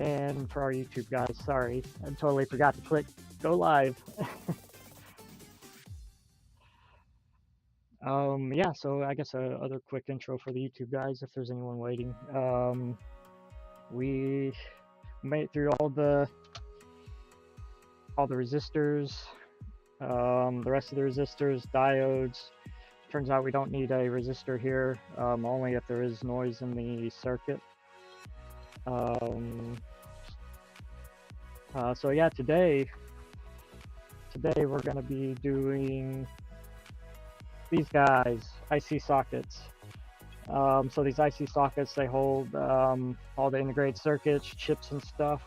And for our YouTube guys, sorry, I totally forgot to click go live. Yeah, so I guess other quick intro for the YouTube guys, if there's anyone waiting. We made it through all the resistors, the rest of the resistors, diodes. Turns out we don't need a resistor here, only if there is noise in the circuit. So yeah, today we're going to be doing these guys, IC sockets. So these IC sockets, they hold all the integrated circuits, chips and stuff,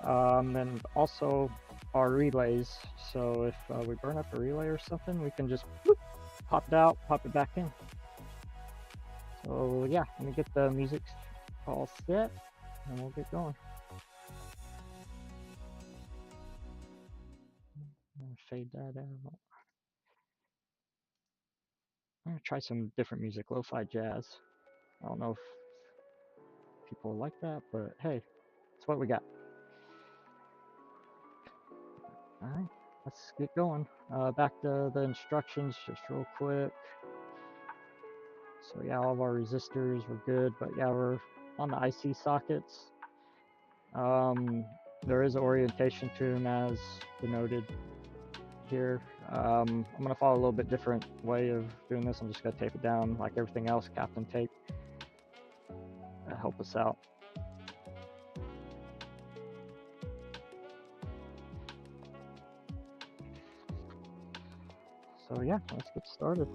and also our relays. So if we burn up a relay or something, we can just whoop, pop it out, pop it back in. So yeah, let me get the music all set and we'll get going. I'm gonna fade that out. I'm gonna try some different music, lo-fi jazz. I don't know if people like that, but hey, it's what we got. Alright, let's get going. Back to the instructions just real quick. So yeah, all of our resistors were good, but yeah, we're on the IC sockets. There is orientation to them as denoted here. I'm going to follow a little bit different way of doing this. I'm just going to tape it down like everything else, Captain Tape. That'll help us out. So yeah, let's get started.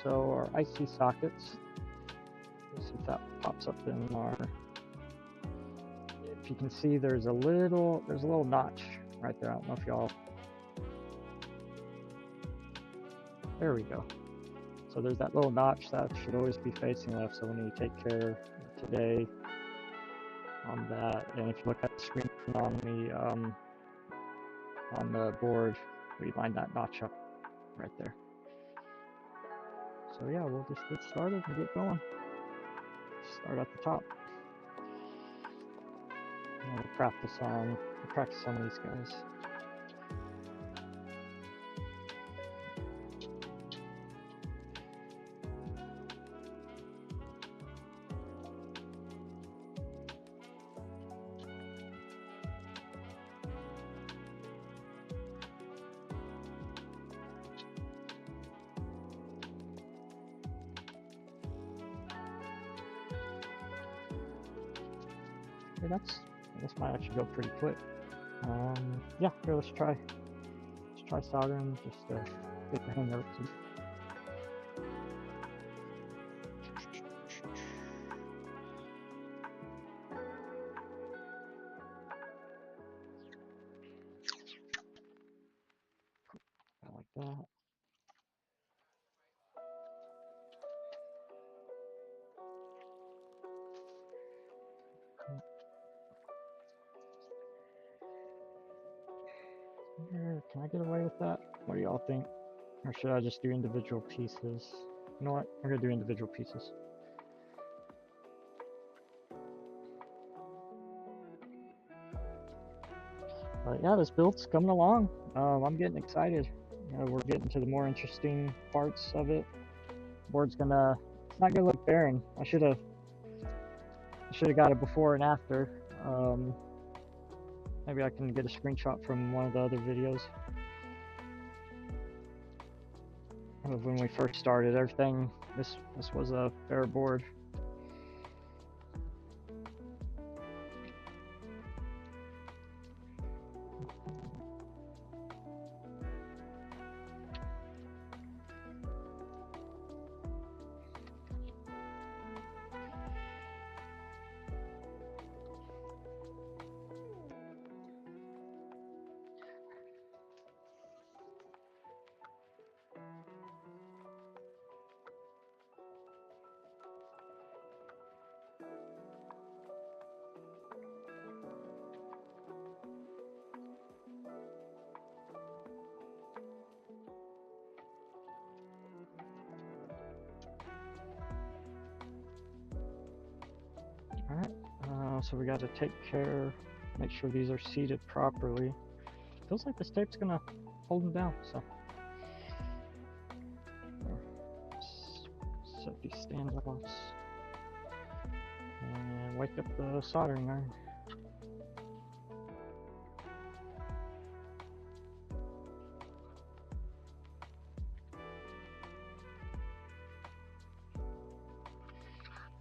So our IC sockets, let's see if that pops up in our, if you can see there's a little notch right there. I don't know if y'all, there we go. So there's that little notch that should always be facing left, so we need to take care today on that. And if you look at the screen on the board, we line that notch up right there. So yeah, we'll just get started and get going. Start at the top. And we'll practice on these guys. Okay, this might actually go pretty quick. Yeah, here, let's try soldering just to get the hang of it. Like that. Can I get away with that? What do y'all think? Or should I just do individual pieces? You know what? I'm gonna do individual pieces. But yeah, this build's coming along. I'm getting excited. We're getting to the more interesting parts of it. Board's gonna, it's not gonna look barren. I should have got a before and after. Maybe I can get a screenshot from one of the other videos of when we first started everything. This was a bare board. So we got to take care, make sure these are seated properly. Feels like this tape's gonna hold them down, so. Set these standoffs. And wake up the soldering iron.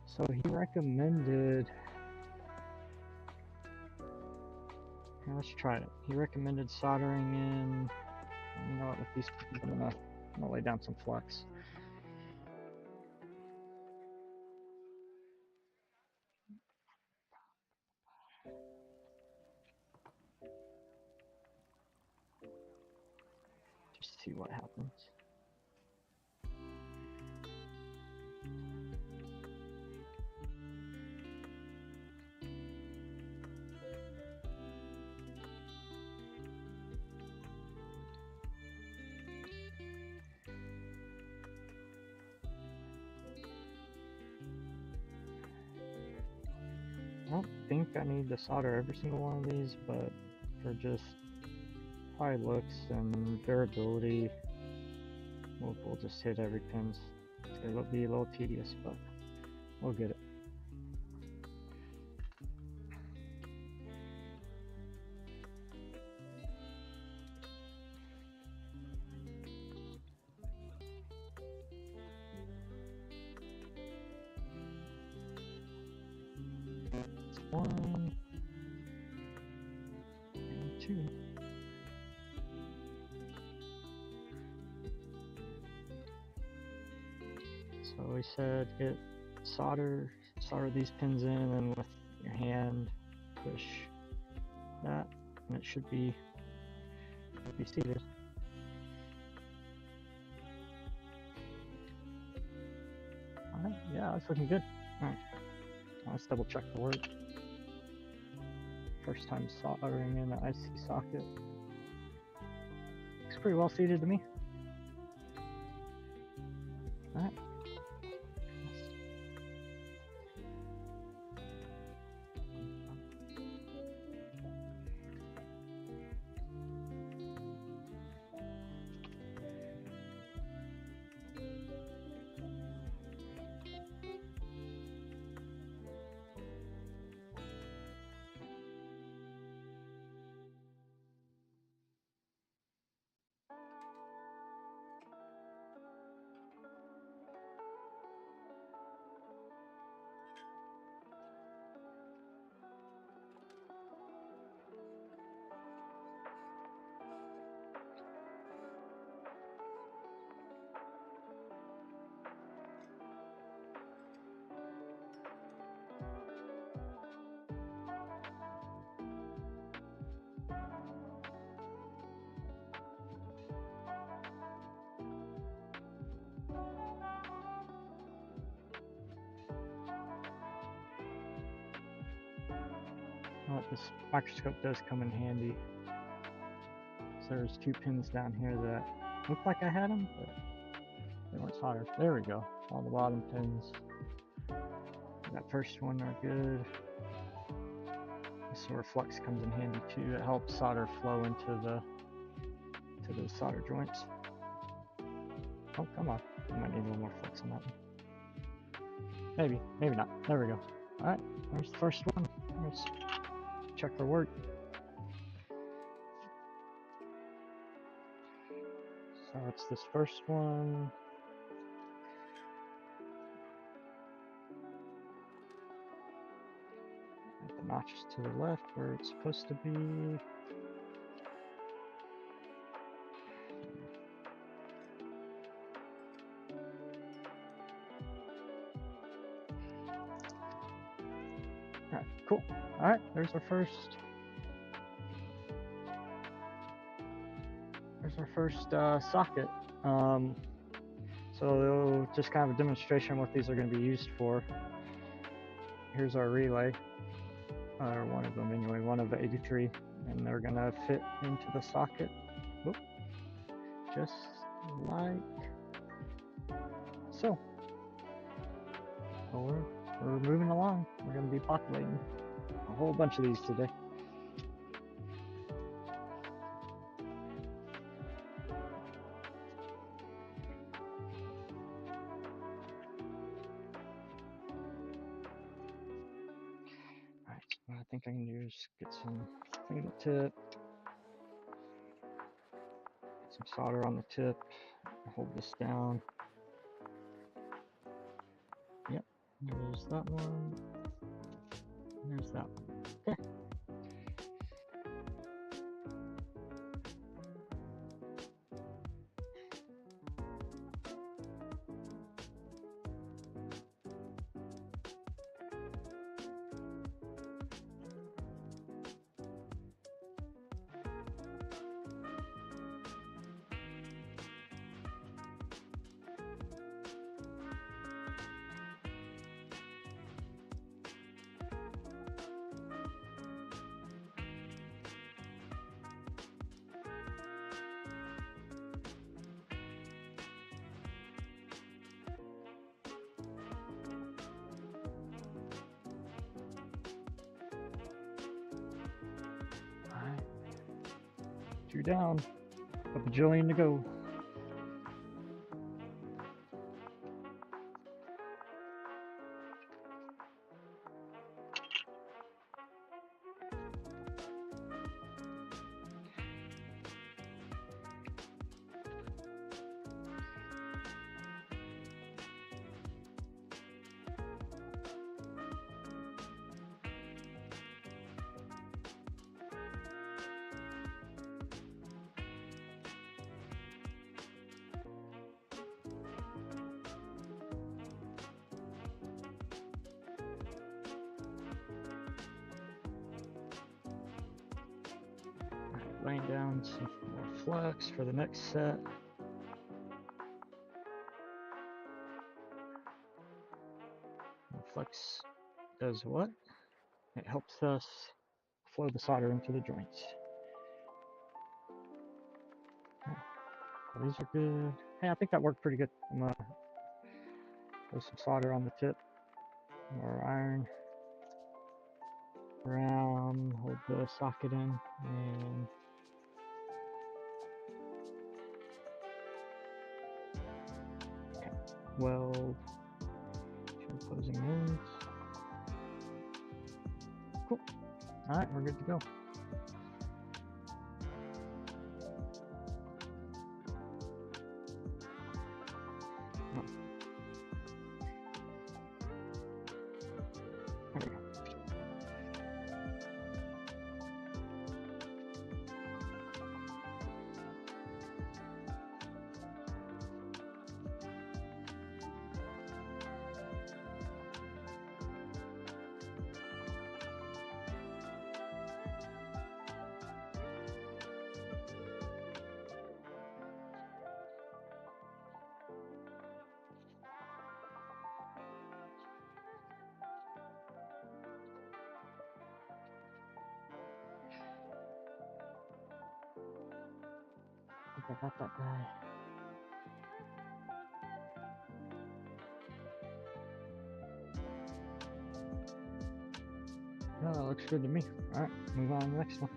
So he recommended, here, let's try it. He recommended soldering in, you know what, with these, I'm gonna lay down some flux. Just see what happens. I don't think I need to solder every single one of these, but for just probably looks and durability, we'll just hit every pin. It's gonna be a little tedious, but we'll get it. One and two. So we said solder these pins in, and then with your hand push that, and it should be seated. Alright, yeah, that's looking good. Alright, let's double check the work. First time soldering in an IC socket. Looks pretty well seated to me. Alright. Well, this microscope does come in handy. So there's two pins down here that looked like I had them, but they weren't soldered. There we go. All the bottom pins. That first one are good. This is where flux comes in handy too. It helps solder flow into the solder joints. Oh, come on. I might need a little more flux on that one. Maybe, maybe not. There we go. Alright, there's the first one. Let's check for work. So it's this first one. The notches to the left where it's supposed to be. Alright, cool. Alright, there's our first. There's our first socket. So just kind of a demonstration of what these are going to be used for. Here's our relay, or one of them anyway, one of 83, and they're going to fit into the socket. Oop. Just like so. So we're moving along. We're going to be populating. a whole bunch of these today. Alright, what I think I can do is get some fingertip tip, get some solder on the tip, hold this down. Yep, there's that one. There's that one. Okay. Alright. 2 down. A bajillion to go. Laying down some more flux for the next set. And flux does what? It helps us flow the solder into the joints. These are good. Hey, I think that worked pretty good. I'm gonna throw some solder on the tip. More iron around, hold the socket in, and okay. Weld. Closing those. Cool. All right, we're good to go. There we go. I think I got that guy. Oh, that looks good to me. All right, move on to the next one.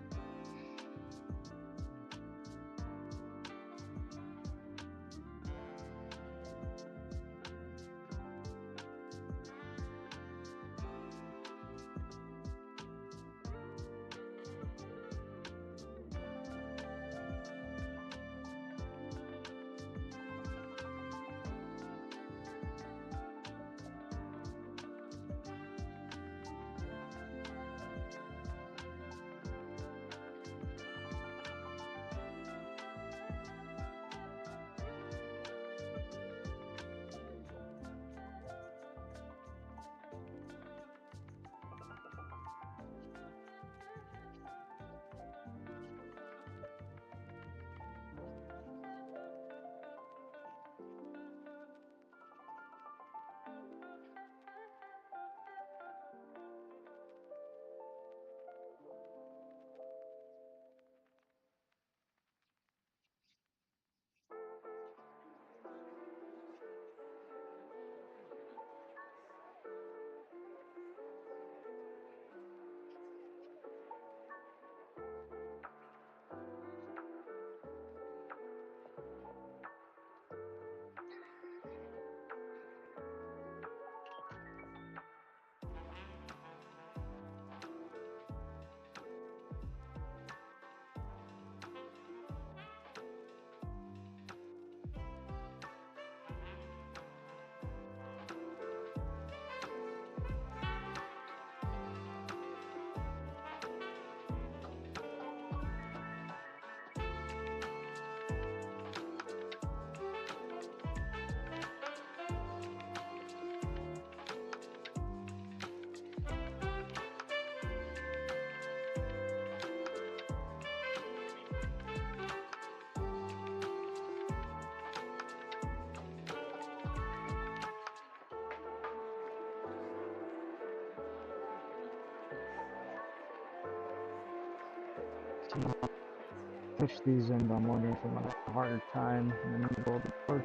push these in, but I'm wondering if I'm gonna have a harder time in the middle of the board.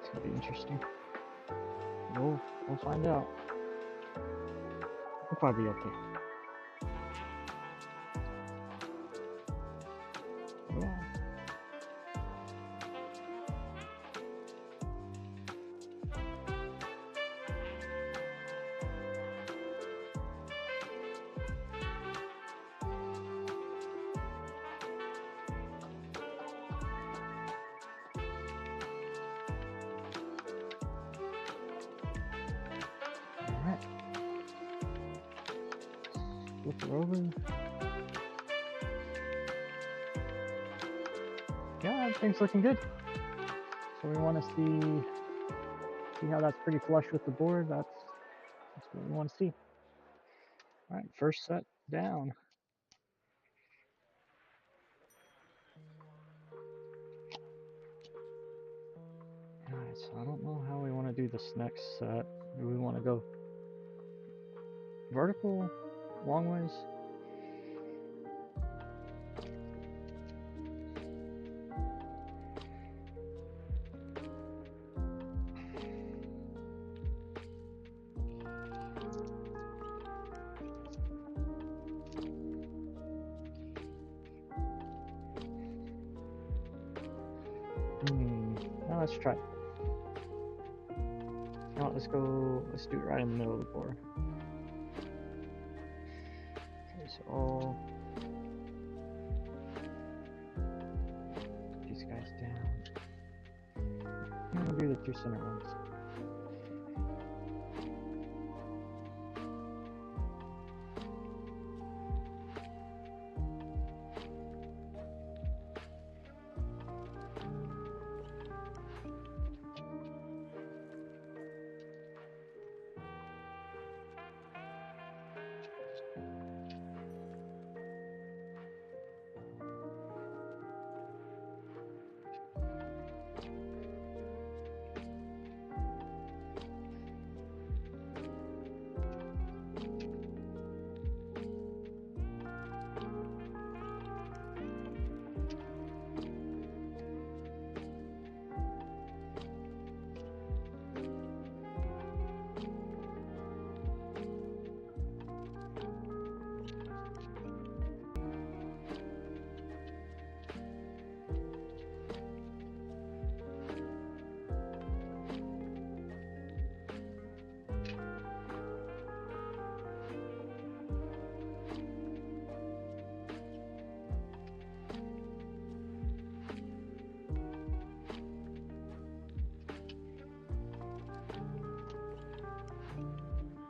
It's gonna be interesting. We'll find out. We'll probably be okay. Yeah. Alright. Flip her over. Yeah, everything's looking good. So we want to see how that's pretty flush with the board. That's what we want to see. All right, first set down. All right, so I don't know how we want to do this next set. Do we want to go vertical, long ways? Now let's try. Now let's do it right in the middle of the board. Okay, so all these guys down. I'm gonna do the 2 center ones.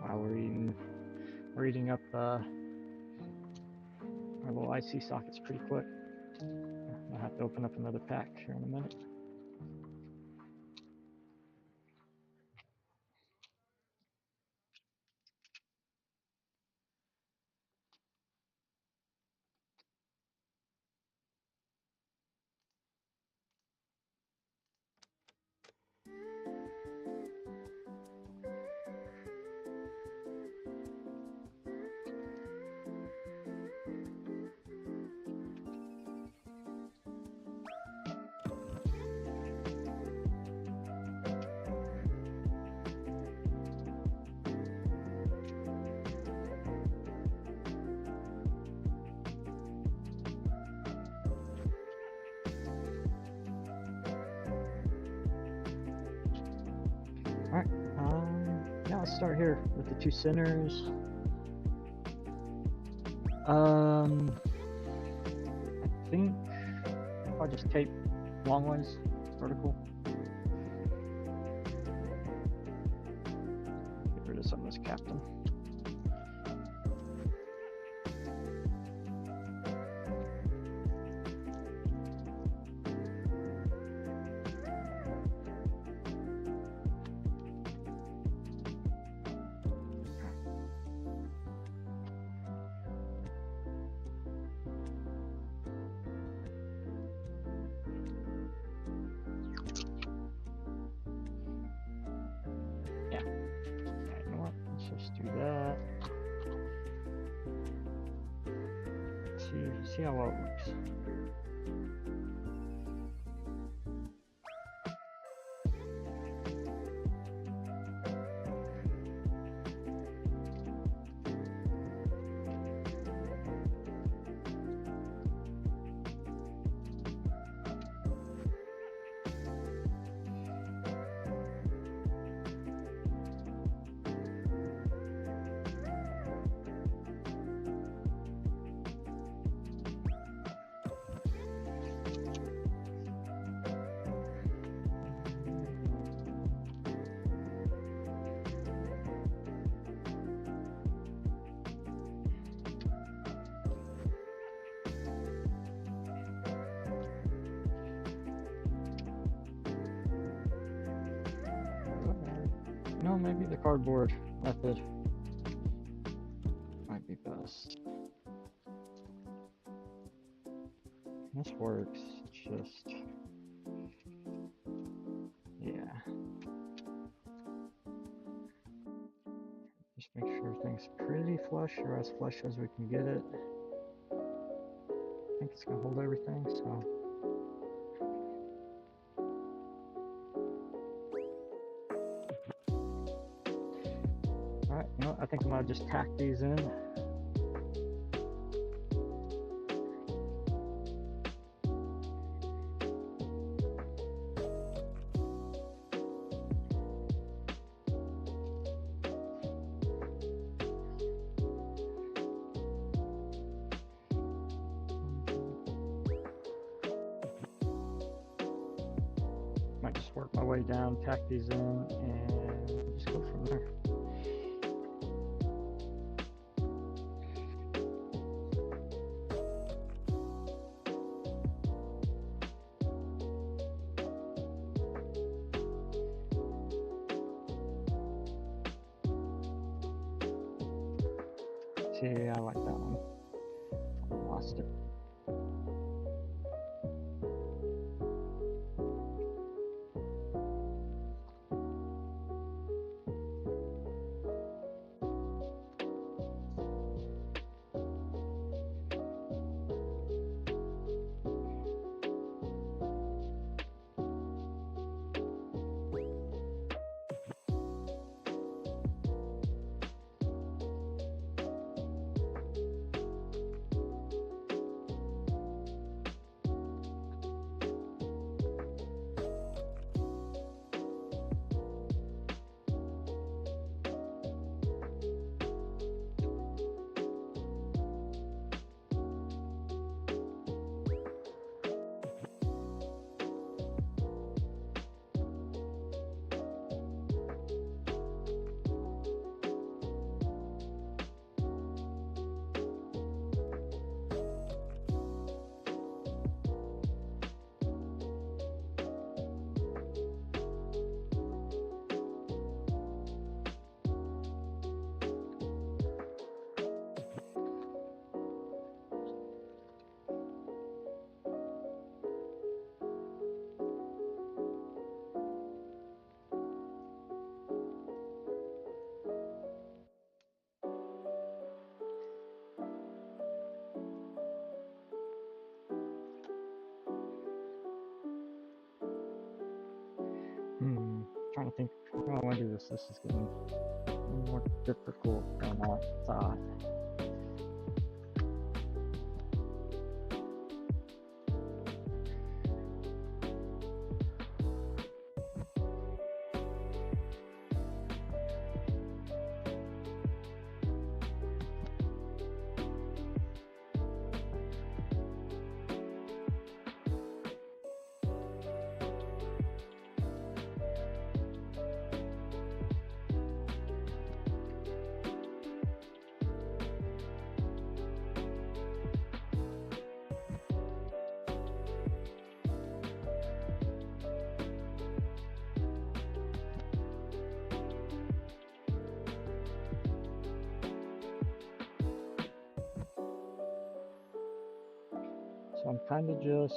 Wow, we're eating up our little IC sockets pretty quick. I'll have to open up another pack here in a minute. Alright, now let's start here with the 2 centers. I think I'll just tape long ways, vertical. Get rid of some of this captain. Yeah, you know what? Let's just do that. See how well it works. No, maybe the cardboard method might be best. This works, it's just, yeah. Just make sure everything's pretty flush, or as flush as we can get it. I think it's gonna hold everything, so. Alright, you know what? I think I'm gonna just tack these in. Might just work my way down, tack these in, and just go from there. See, I like that one. I lost it. Trying to think how I want to do this. This is getting a little more difficult than I thought. So I'm kind of just,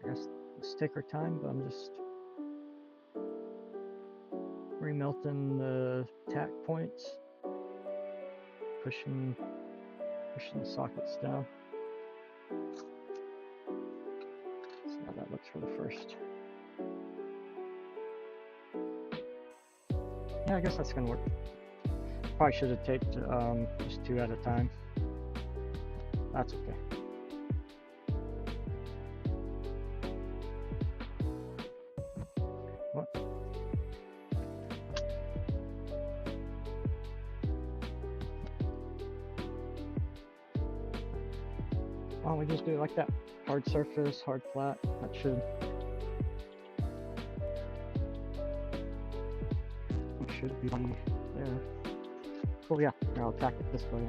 I guess, let's take our time, but I'm just remelting the tack points, pushing Pushing the sockets down. See how that looks for the first. Yeah, I guess that's gonna work. Probably should have taped just 2 at a time. That's okay. What? Why don't we just do it like that? Hard surface, hard flat. That should be there. Oh yeah, I'll attack it this way.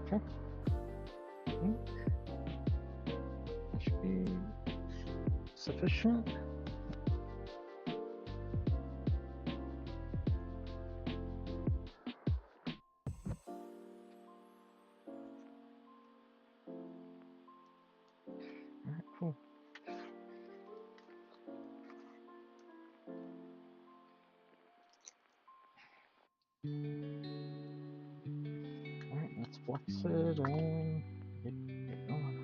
Okay. That should be sufficient. Alright, cool. Alright, let's flex it and get going.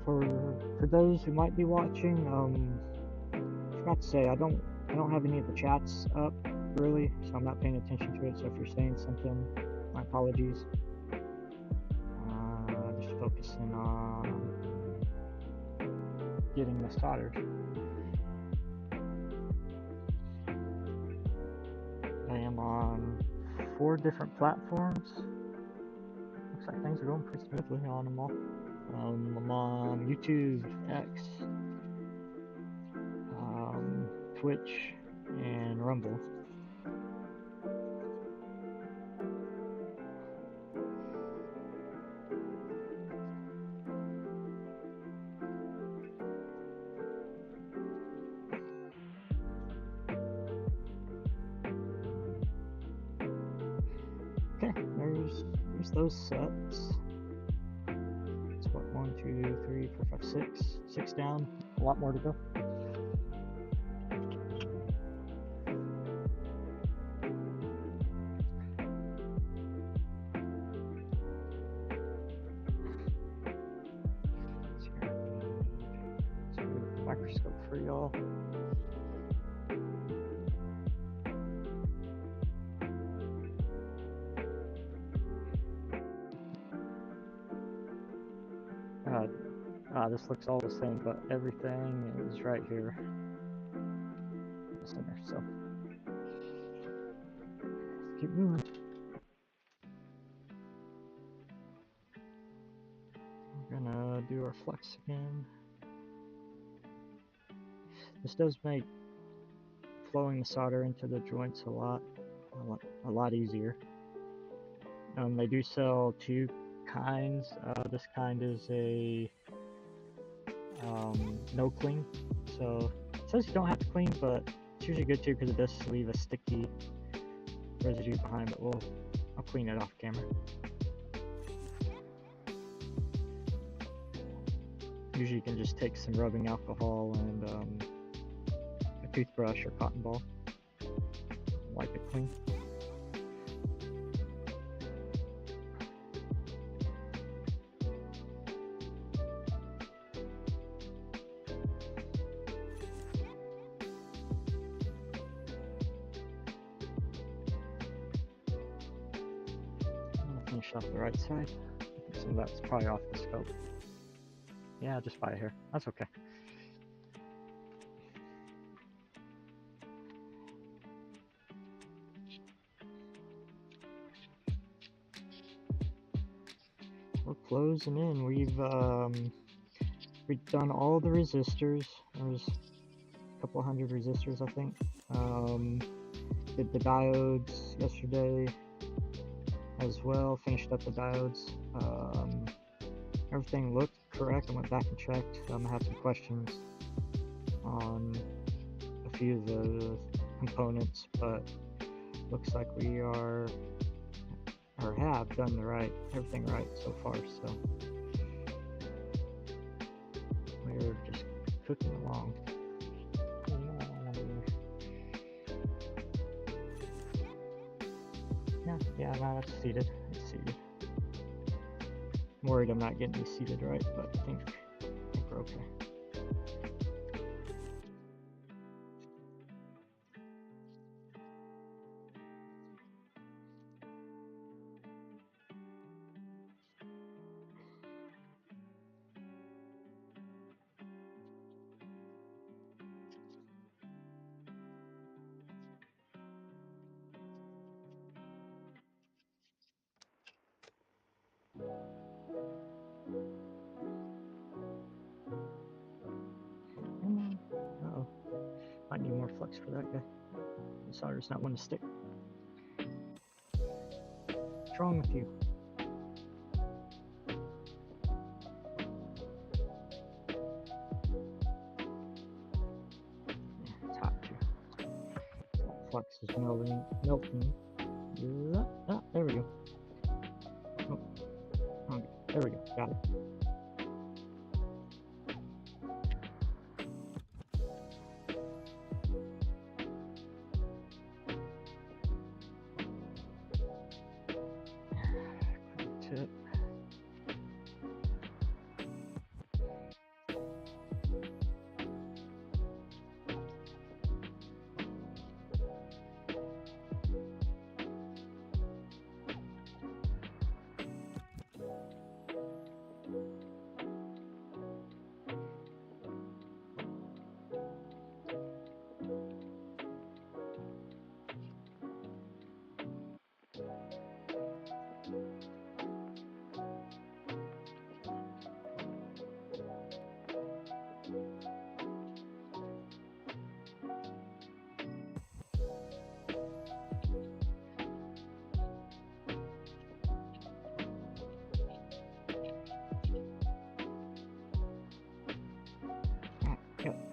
for those who might be watching, I forgot to say I don't have any of the chats up really, so I'm not paying attention to it. So if you're saying something, my apologies. Just focusing on getting this soldered. I am on 4 different platforms. Looks like things are going pretty smoothly on them all. I'm on YouTube, X, Twitch, and Rumble. Okay, there's those sets. It's what, 1, 2, 3, 4, 5, 6. 6 down. A lot more to go. Microscope for y'all. This looks all the same, but everything is right here in the center. So let's keep moving. We're gonna do our flex again. This does make flowing the solder into the joints a lot easier. They do sell 2 kinds. This kind is a no clean, so it says you don't have to clean, but it's usually good too because it does leave a sticky residue behind. But I'll clean it off camera. Usually you can just take some rubbing alcohol and a toothbrush or cotton ball, wipe it clean. Finish off the right side. I think some of that's probably off the scope. Yeah, just by a hair. That's okay. We're closing in. We've done all the resistors. There's a couple hundred resistors, I think. Did the diodes yesterday as well. Finished up the diodes. Everything looked correct. I went back and checked. I have some questions on a few of the components, but looks like we are or have done everything right so far. So we're just cooking along. Yeah, no, that's seated. It's seated. I'm worried I'm not getting these seated right, but I think we're okay. Uh-oh. Might need more flux for that guy. The solder's not one to stick. What's wrong with you? Yeah, it's hot too. Flux is melting. Ah, there we go. Oh, okay. There we go. Got it. Tip.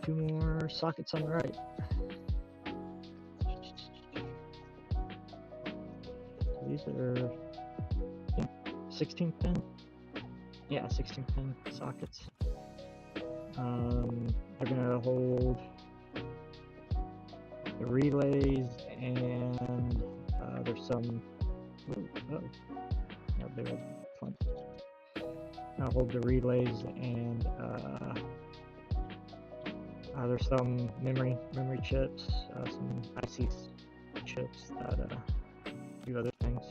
2 more sockets on the right. So these are, I think, 16 pin. Yeah, 16 pin sockets. They're gonna hold the relays, and there's some. Yeah, they were fun. I'll hold the relays, and there's some memory chips, some IC chips that do other things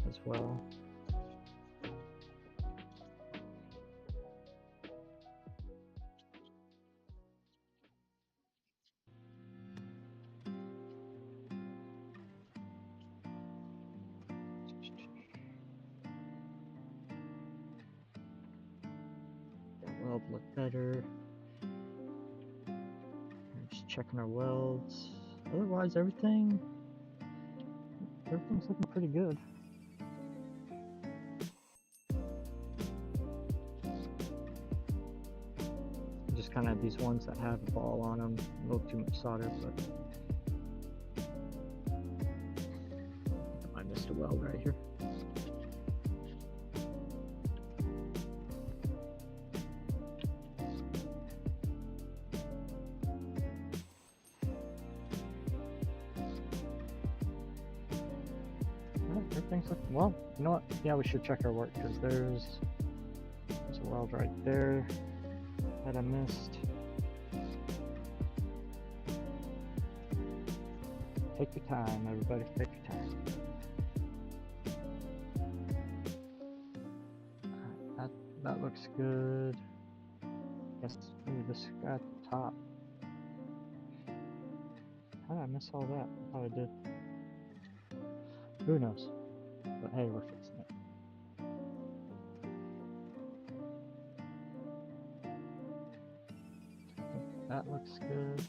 as well. That weld look better. Just checking our welds. Otherwise, everything's looking pretty good. Just kind of these ones that have a ball on them, a little too much solder, but I missed a weld right here. Everything's looking well. You know what? Yeah, we should check our work, because there's a weld right there that I missed. Take your time, everybody. Take your time. Alright, that looks good. Yes, ooh, this guy at the top. How did I miss all that? I thought I did. Who knows? But hey, we're fixing it. That looks good.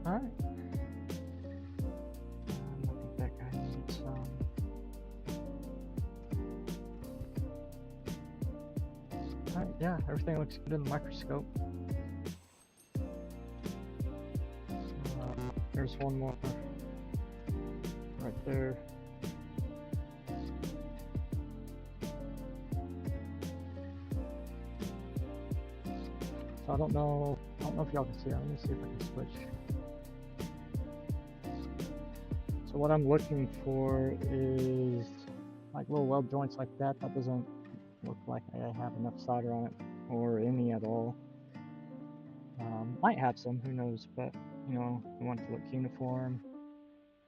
Alright. I think that guy needed some. Alright, yeah, everything looks good in the microscope. There's one more right there. So I don't know if y'all can see it. Let me see if I can switch. So what I'm looking for is like little weld joints like that. That doesn't look like I have enough solder on it, or any at all. Might have some, who knows, but you know, I want it to look uniform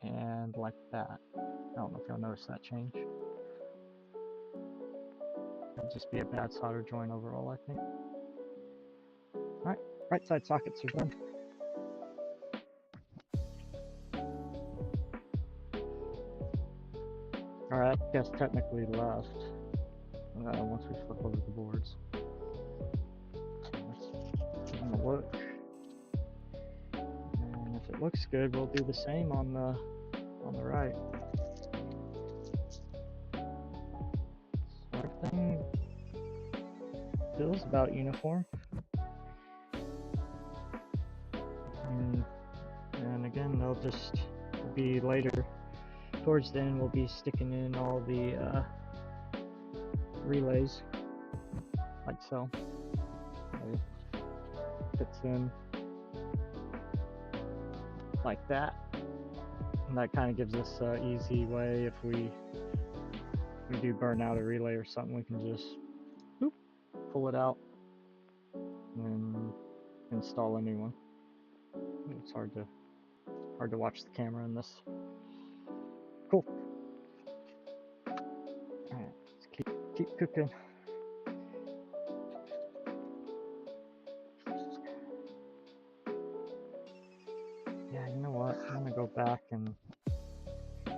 and like that. I don't know if y'all noticed that change. It'd just be a bad solder joint overall, I think. Alright, right side sockets are done. Alright, I guess technically left once we flip over the boards. Let's give them a look. And if it looks good, we'll do the same on the right. So everything feels about uniform. And again, they'll just be later. Towards the end, we'll be sticking in all the relays, like so. It fits in like that, and that kind of gives us an easy way if we do burn out a relay or something. We can just boop, pull it out and install a new one. It's hard to watch the camera in this. Cool. Alright, let's keep cooking. Yeah, you know what? I'm gonna go back and I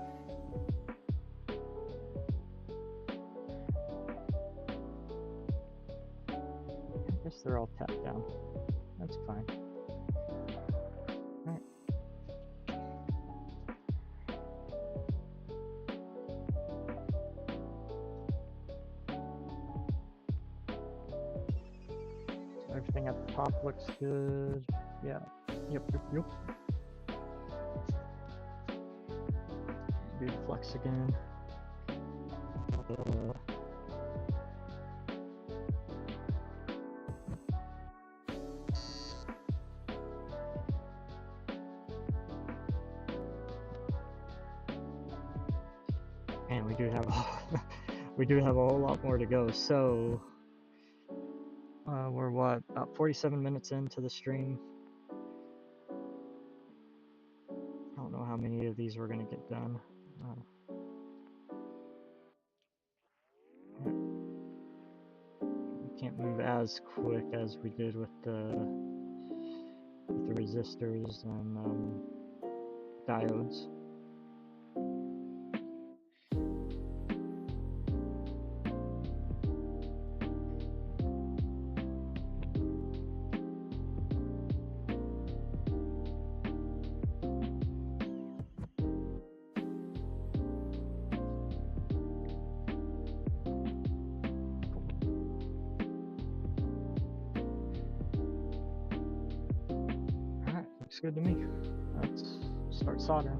guess they're all tapped down. That's fine. Alright. Everything at the top looks good. Yeah. Yep. Do the flex again. And we do have we do have a whole lot more to go. So we're what, about 47 minutes into the stream. I don't know how many of these we're gonna get done. We can't move as quick as we did with the resistors and diodes. Alright, looks good to me. Let's start soldering.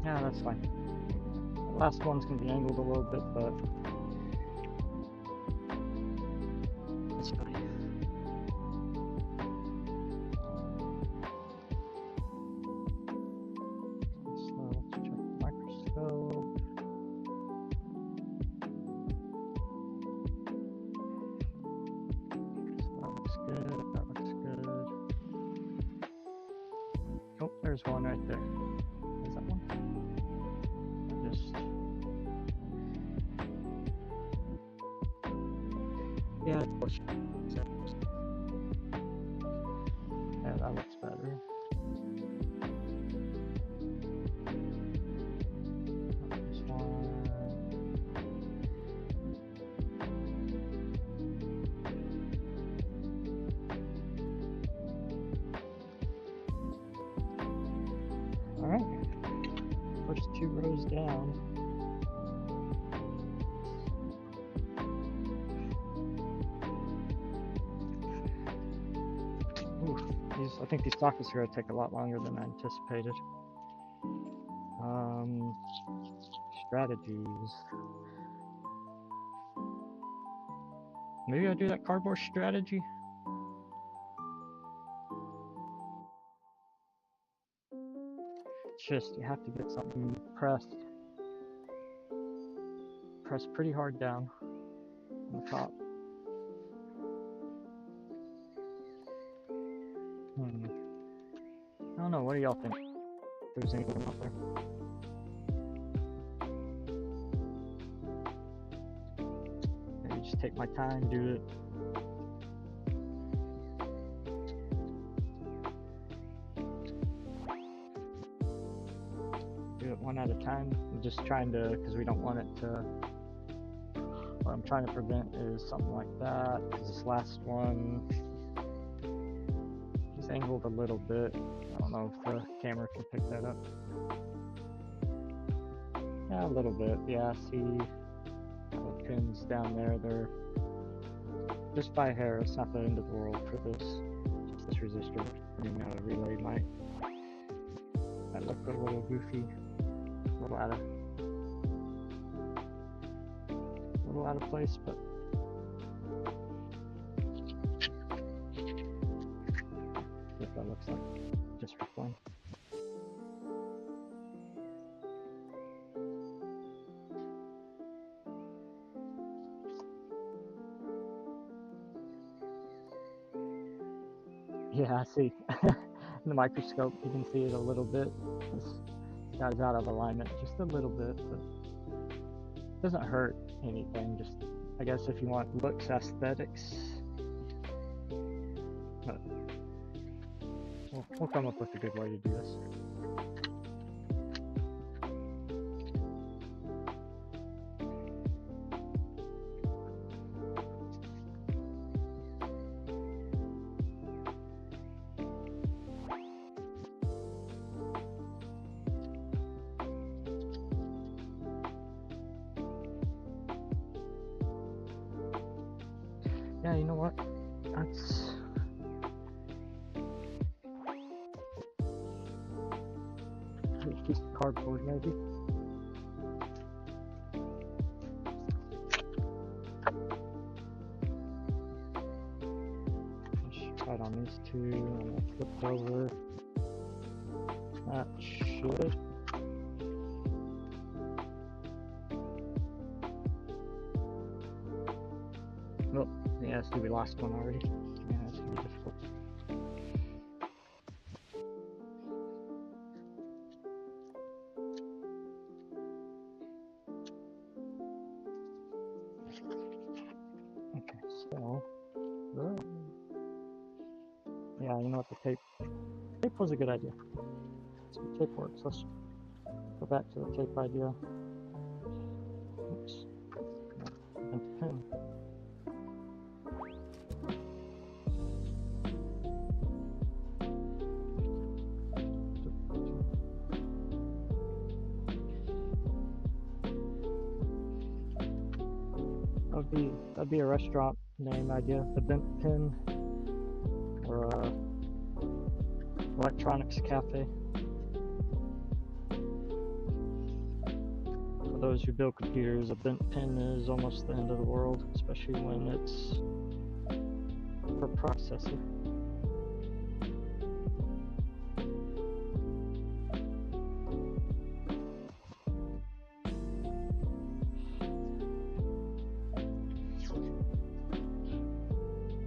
Yeah, that's fine. The last one's gonna be angled a little bit, but it's fine. So let's check the microscope. So that looks good. That looks good. Oh, there's one right there. Is that one? Yeah, that looks better. This one. just 2 rows down. Ooh, I think these sockets are going to take a lot longer than I anticipated. Strategies. Maybe I'll do that cardboard strategy. It's just, you have to get something pressed pretty hard down on the top. I don't know, what do y'all think? If there's anyone out there. Maybe just take my time, do it. Do it one at a time. I'm just trying to, because we don't want it to, what I'm trying to prevent is something like that, because this last one is angled a little bit. I don't know if the camera can pick that up. Yeah, a little bit. Yeah, see the pins down there. They're just by hair. It's not the end of the world for this. Just this resistor. Relay might look a little goofy, a little out of place, but what that looks like, just for fun. Yeah, I see. In the microscope, you can see it a little bit. This guy's out of alignment just a little bit, but it doesn't hurt anything. Just, I guess, if you want looks aesthetics, but we'll come up with a good way to do this. Yeah, you know what? That's a piece of cardboard, maybe. Let's try it on these two. I'm gonna flip it over. That should. Oh, yeah, see, we lost one already. Yeah, it's gonna be difficult. Okay, so, yeah, you know what, the tape was a good idea. So the tape works. Let's go back to the tape idea. Oops. And pin. That'd be a restaurant name idea, the bent pin, or a electronics cafe. For those who build computers, a bent pin is almost the end of the world, especially when it's for processor.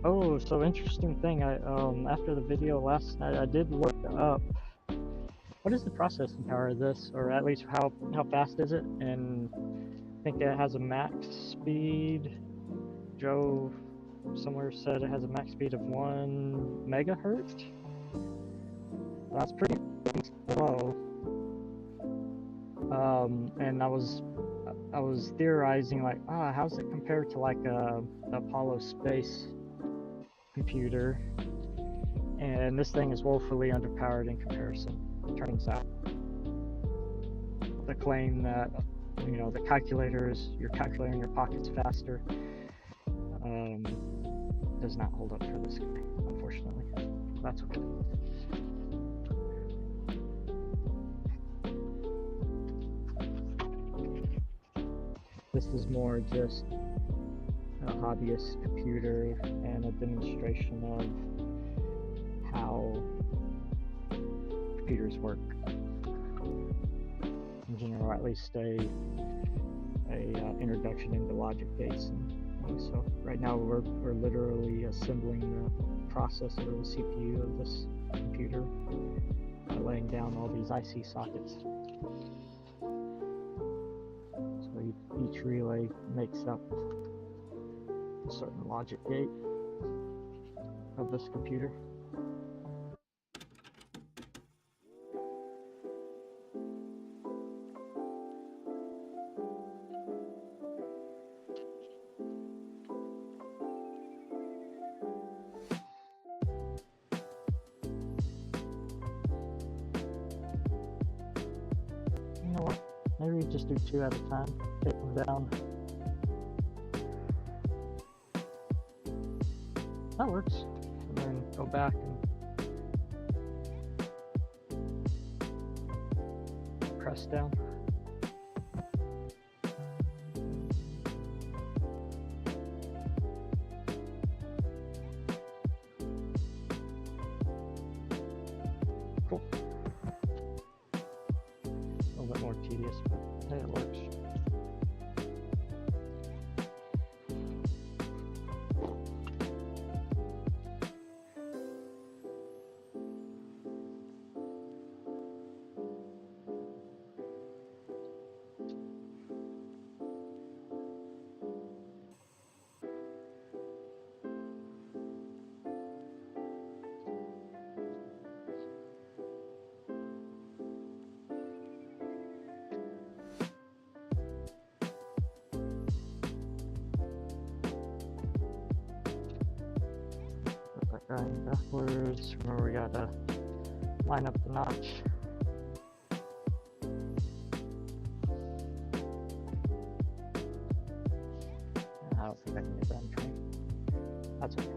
Oh, so interesting thing. I after the video last night, I did look up what is the processing power of this, or at least how fast is it? And I think it has a max speed. Joe somewhere said it has a max speed of 1 megahertz. That's pretty slow. And I was theorizing like, how's it compared to like a Apollo space computer? And this thing is woefully underpowered in comparison, turns out. the claim that, you know, the calculators, you're calculating your pockets faster, does not hold up for this guy, unfortunately. That's okay. This is more just a hobbyist computer and a demonstration of how computers work in general, or at least a introduction into logic gates. And so right now we're literally assembling the processor, the CPU of this computer, by laying down all these IC sockets. So each relay makes up a certain logic gate of this computer. You know what? Maybe we just do 2 at a time, take them down. That works. And then go back and press down. Cool. A little bit more tedious, but hey, it works. Going backwards. Remember, we gotta line up the notch. I don't think I can get that in train. That's okay.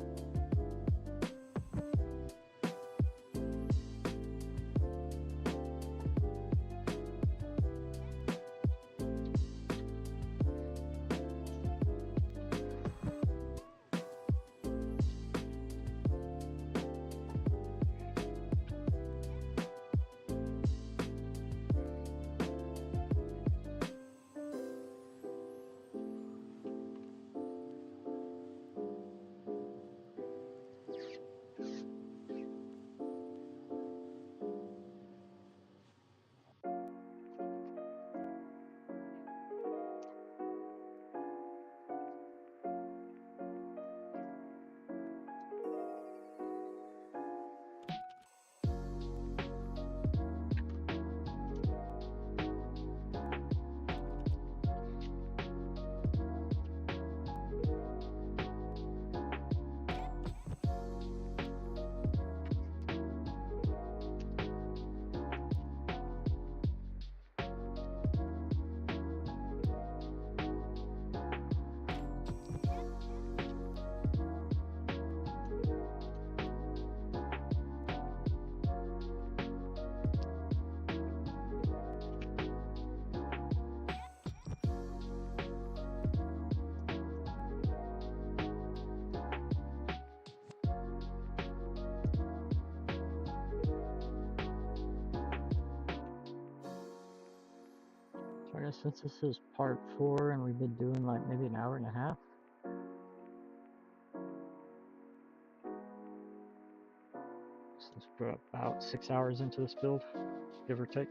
So I guess since this is part 4 and we've been doing like maybe an hour and a half. So let's put about 6 hours into this build, give or take.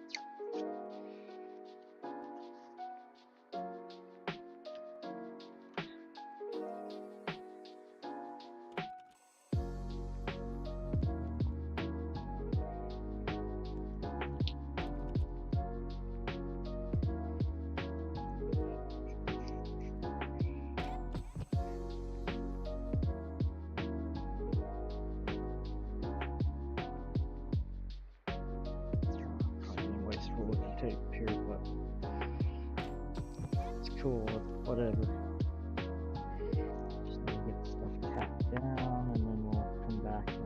Tape here, but tool or whatever. Just need to get stuff tacked down and then we'll come back and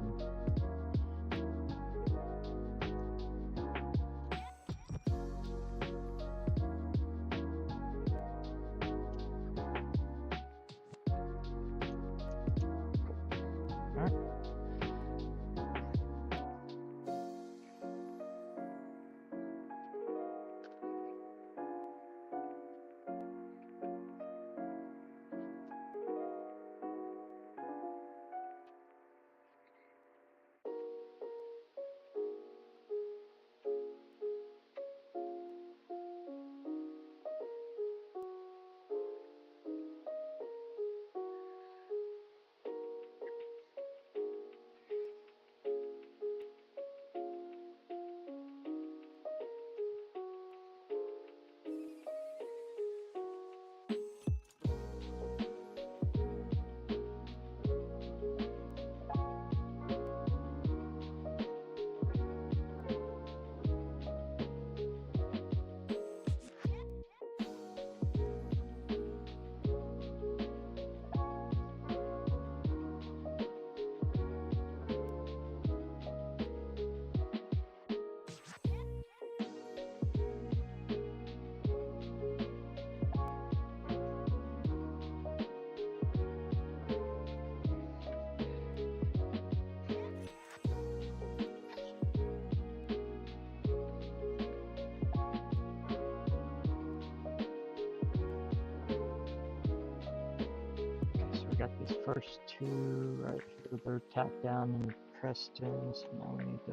got these first two right here. They're tacked down and pressed in, so now we need to,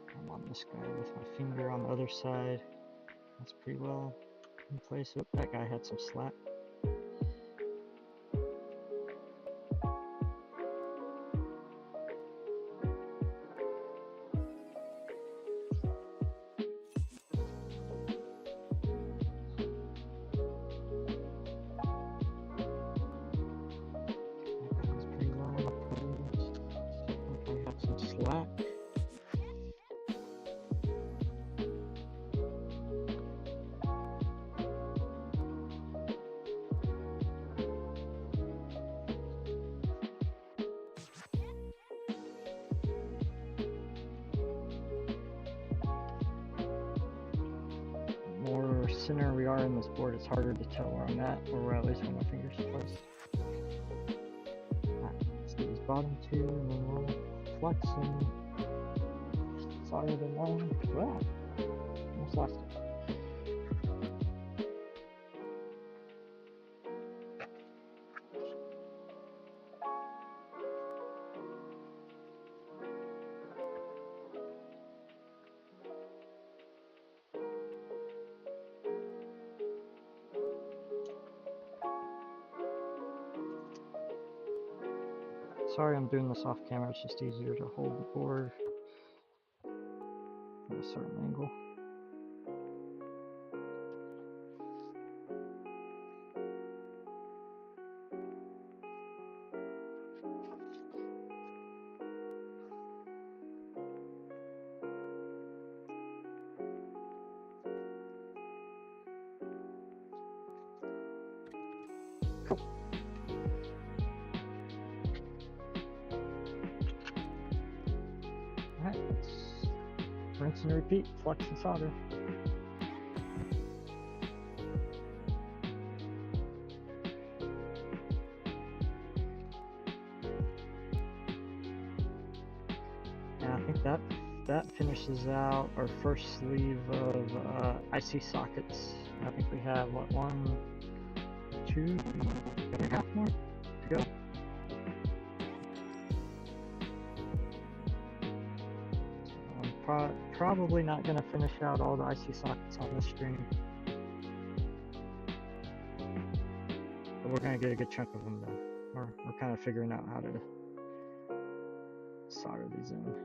I'm on this guy with my finger on the other side. That's pretty well in place. Oh, that guy had some slack. More center we are in this board, it's harder to tell where I'm at, or where at least where my fingers are placed. Alright, let's do these bottom two, and then we'll flex and solder them on. Wow, almost lost it. Sorry I'm doing this off camera, it's just easier to hold the board at a certain angle. Cool. Alright, let's rinse and repeat, flex and solder. And I think that finishes out our first sleeve of IC sockets. I think we have, what, 1, 2, 3.5 more to go. Probably not going to finish out all the IC sockets on this string, but we're going to get a good chunk of them done. We're kind of figuring out how to solder these in.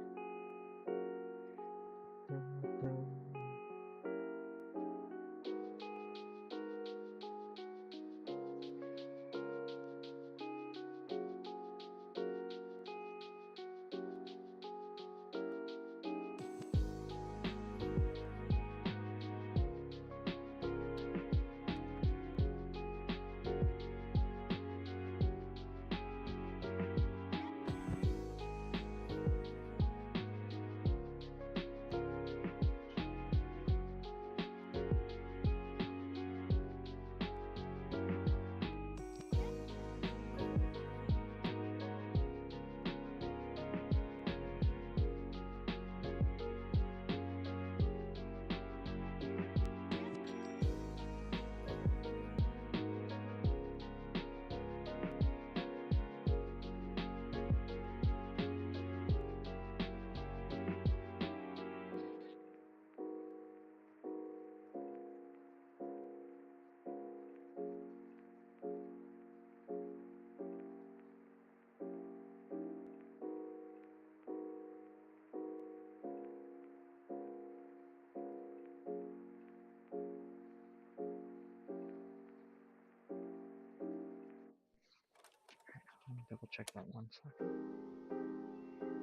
check that one second.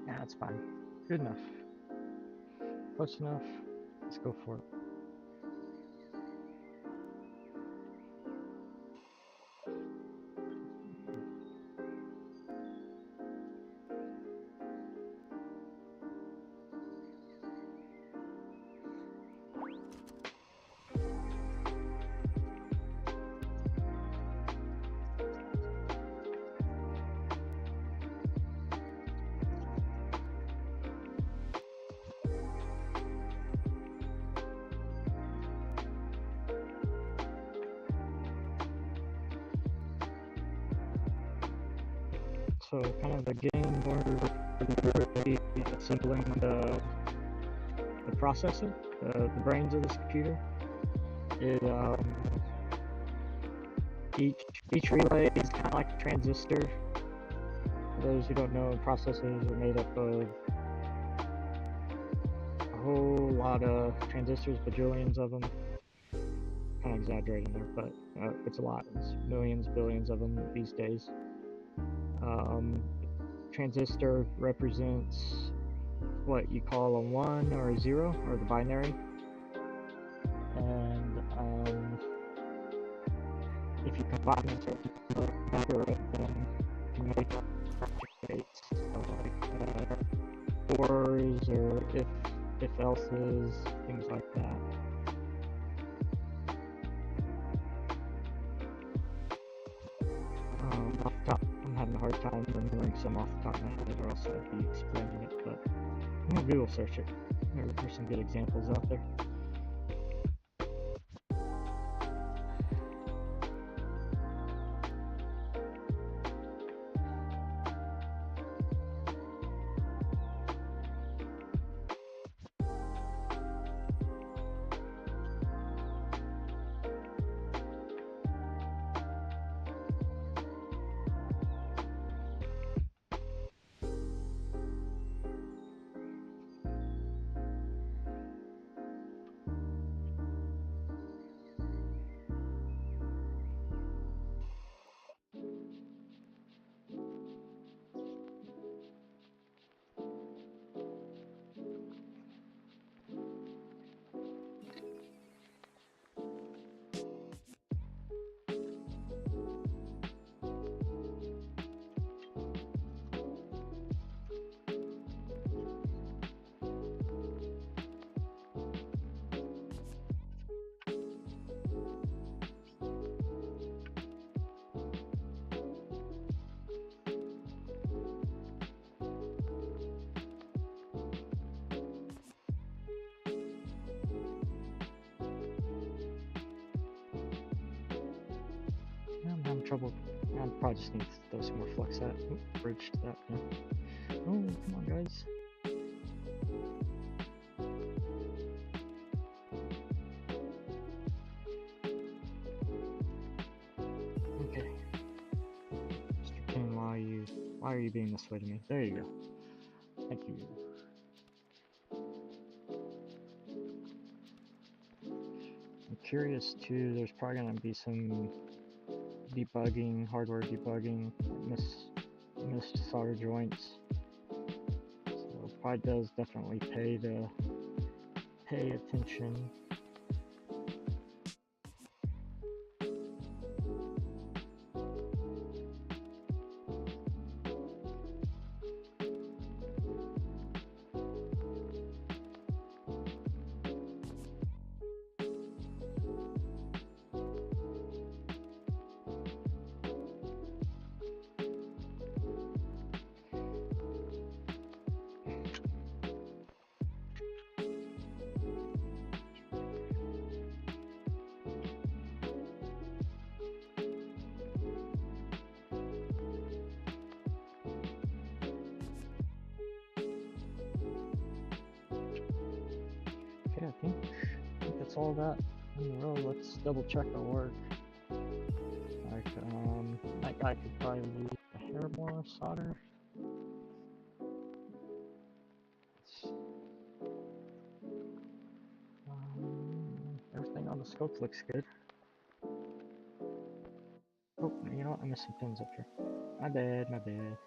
Yeah, that's fine. Good enough. Close enough. Let's go for it. So kind of again, we're really assembling the processor, the brains of this computer. It each relay is kind of like a transistor. For those who don't know, processors are made up of a whole lot of transistors, bajillions of them. Kind of exaggerating there, but it's a lot. It's millions, billions of them these days. Transistor represents what you call a 1 or a 0, or the binary. And if you combine them together, then you make states, so like ors or if else's, things like that. Off the top, I'm having a hard time remembering some off the top of my head, or else I'd be explaining it, but I'm gonna Google search it. There's some good examples out there. I'm having trouble. I probably just need to throw some more flux at. Oop, bridge to that. Yeah. Oh, come on, guys. Okay. Mr. King, why are you being this way to me? There you go. Thank you. I'm curious too, there's probably gonna be some debugging, hardware debugging, missed solder joints. So it probably does definitely pay to pay attention. Okay, I think that's all that in a row. Let's double check our work. Like, that guy could probably use a hair more solder. Everything on the scope looks good. Oh, you know what? I missed some pins up here. My bad, my bad.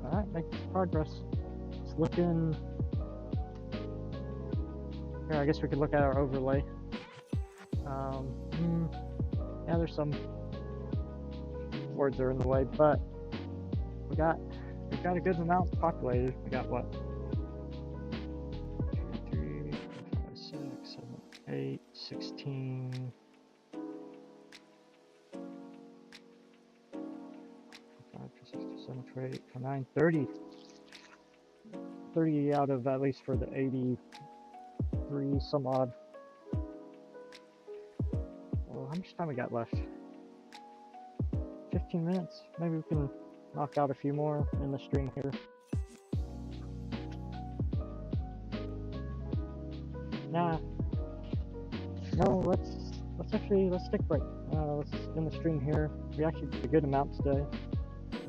Alright, make progress. It's looking... Here, I guess we could look at our overlay. Yeah, there's some words are in the way, but we've got a good amount populated. We got what? 2, 3, 4, 5, 6, 7, 8, 16. 5, 6, 7, 8, 9, 30. 30 out of at least for the 83 some odd. Well, how much time we got left? 15 minutes. Maybe we can knock out a few more in the string here. Nah. No, let's stick break. Let's in the string here. We actually did a good amount today.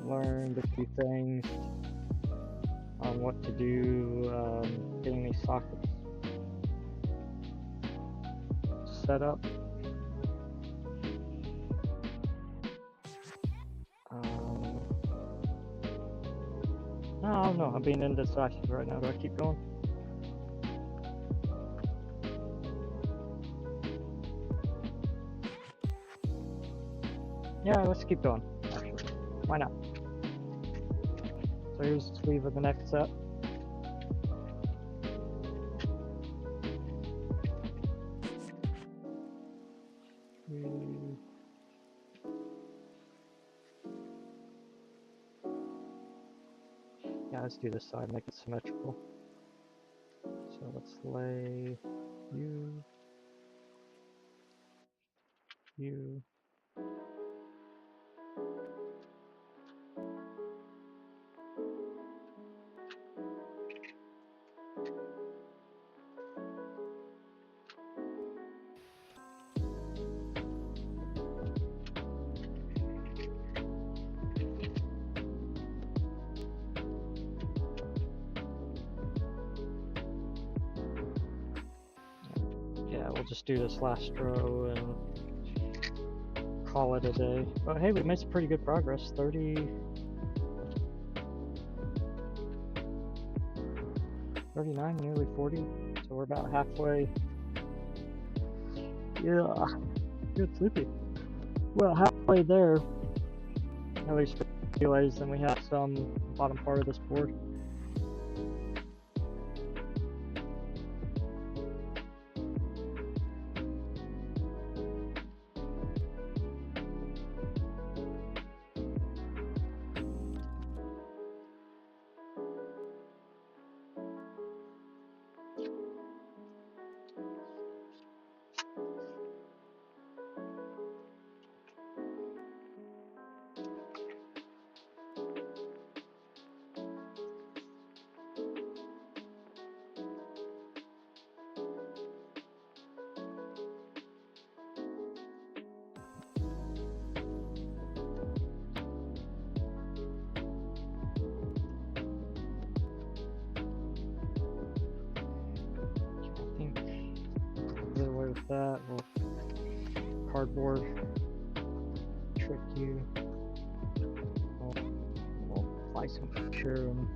Learned a few things on what to do, getting these sockets set up. No, I'm being indecisive right now. Do I keep going? Yeah, let's keep going, actually. Why not? So here's the sleeve of the next set. Yeah, let's do this side, make it symmetrical. So let's lay you. Yeah, we'll just do this last row and call it a day. But hey, we made some pretty good progress. 39, nearly 40. So we're about halfway. Yeah, good sleepy. Well, halfway there, at least for relays, and we have some bottom part of this board. That will cardboard trick you. We'll apply some picture and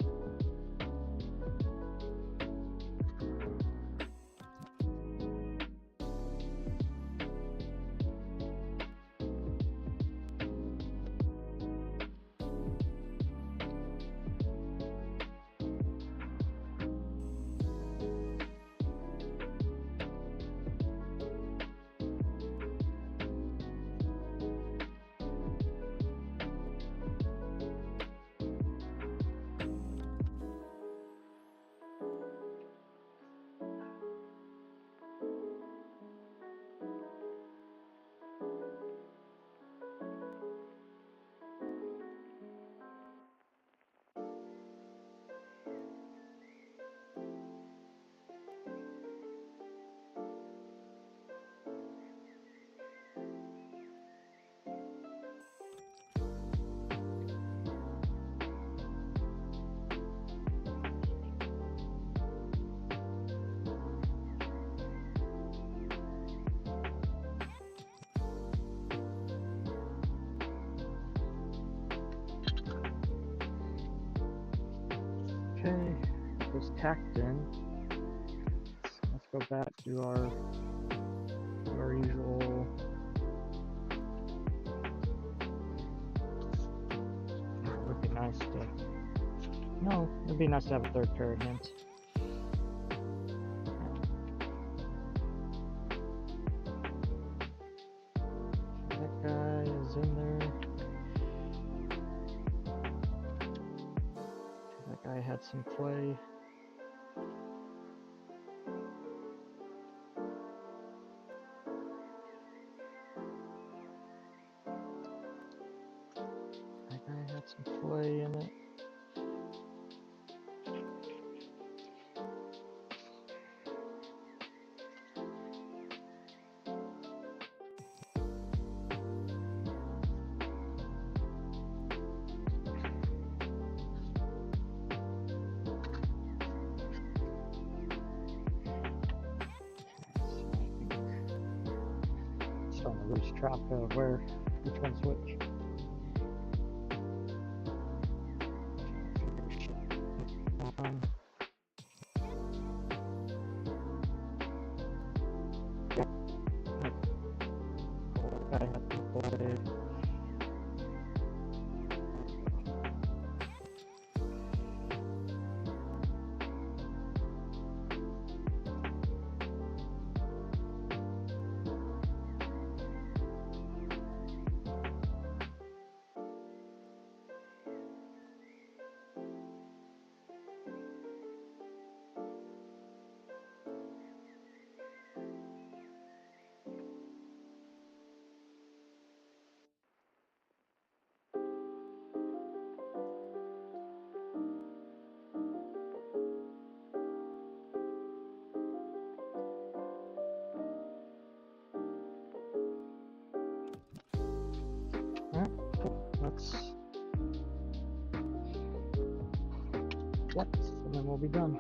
Okay, this tacked in. Let's go back to our usual. It would be nice to. No, it'd be nice to have a third pair of hands. That guy is in there. That guy had some play. That guy had some play in it. Starting to lose track of which one's which. I have to play. Alright, cool. Yep, and then we'll be done.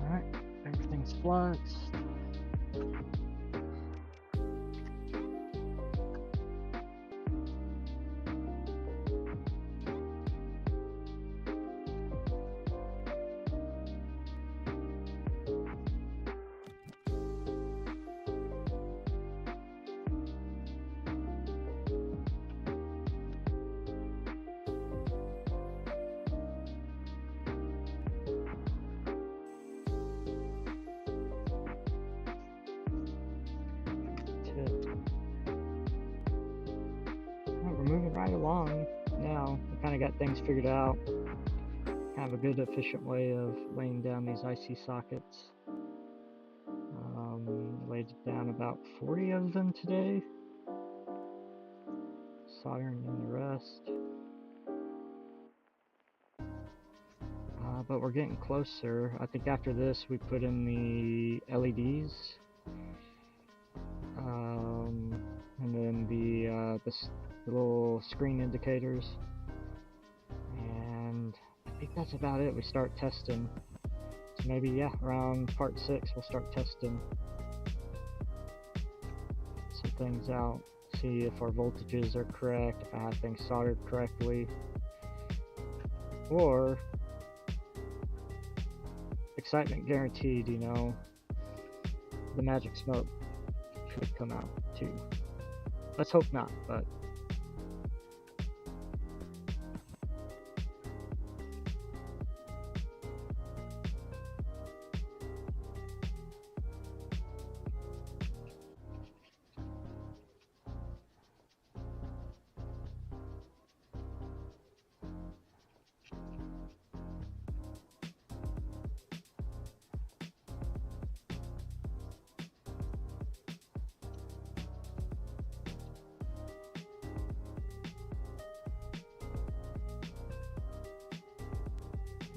Alright, everything's fluxed. We're moving right along now. We kind of got things figured out. Kind of a good, efficient way of laying down these IC sockets. Laid down about 40 of them today. Soldering in the rest. But we're getting closer. I think after this we put in the LEDs. And then the little screen indicators. And I think that's about it. We start testing. So maybe, yeah, around part 6 we'll start testing some things out. See if our voltages are correct, if I have things soldered correctly. Or excitement guaranteed, you know, the magic smoke could come out too. Let's hope not, but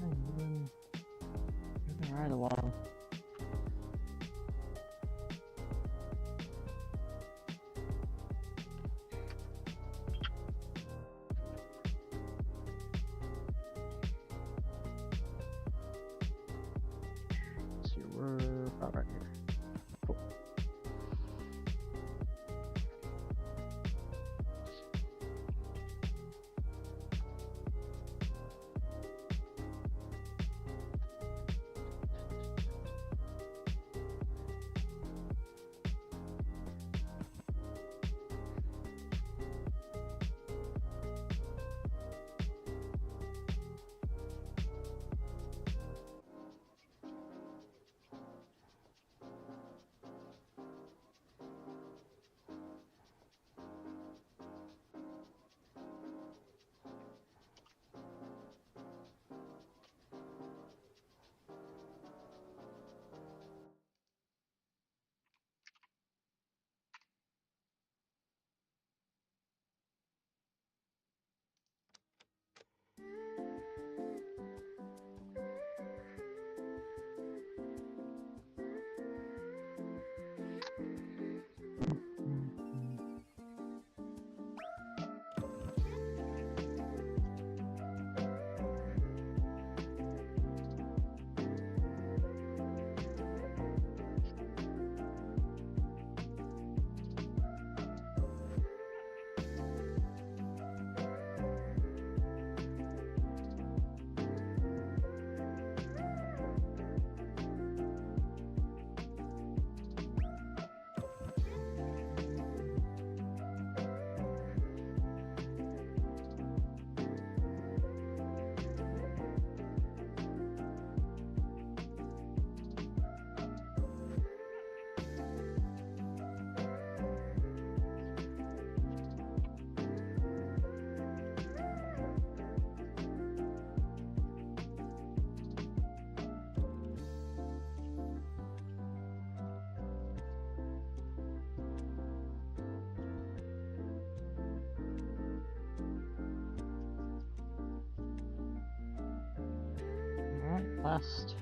moving right along. Let's see, we're about right here. Cool. Last,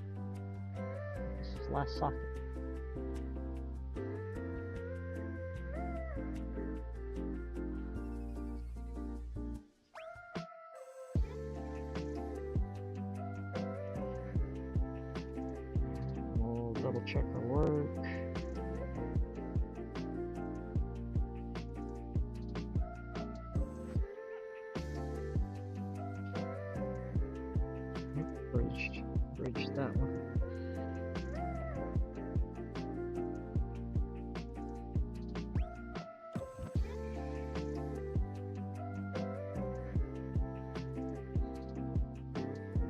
this is last socket. We'll double check our work. Bridged that one.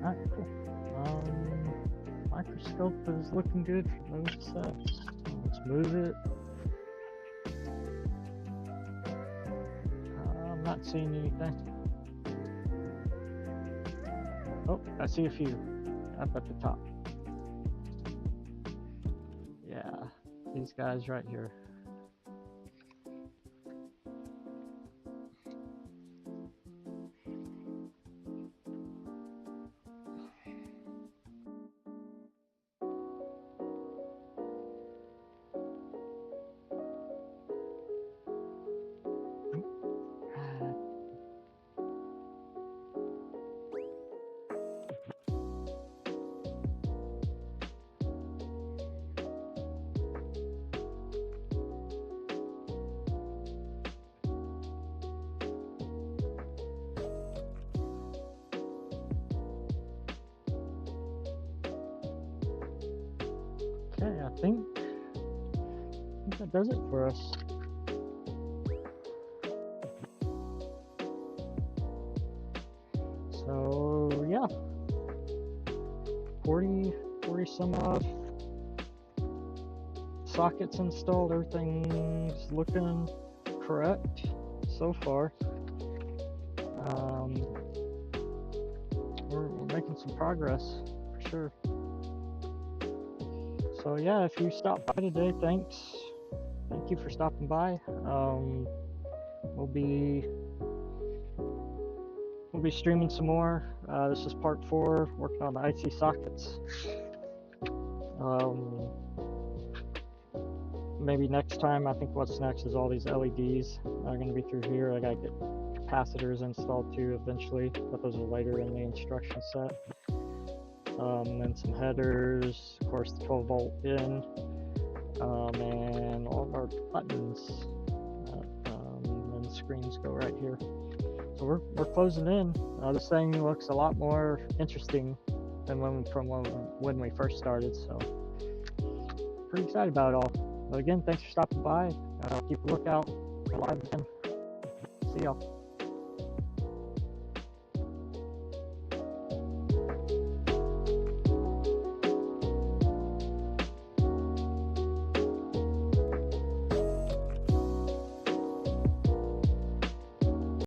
Alright, cool. Microscope is looking good for those sets. Let's move it. I'm not seeing anything. Oh, I see a few up at the top. Yeah, these guys right here. think that does it for us. So yeah, 40 some odd sockets installed. Everything's looking correct so far. We're making some progress for sure. So yeah, if you stopped by today, thank you for stopping by. We'll be streaming some more. This is part 4, working on the IC sockets. Maybe next time, I think what's next is all these LEDs are going to be through here. I gotta get capacitors installed too eventually, but those are later in the instruction set. Then some headers, of course the 12-volt in, and all of our buttons, and the screens go right here. So we're closing in. This thing looks a lot more interesting than when we first started, so pretty excited about it all. But again, thanks for stopping by. Keep a lookout. Live again. See y'all.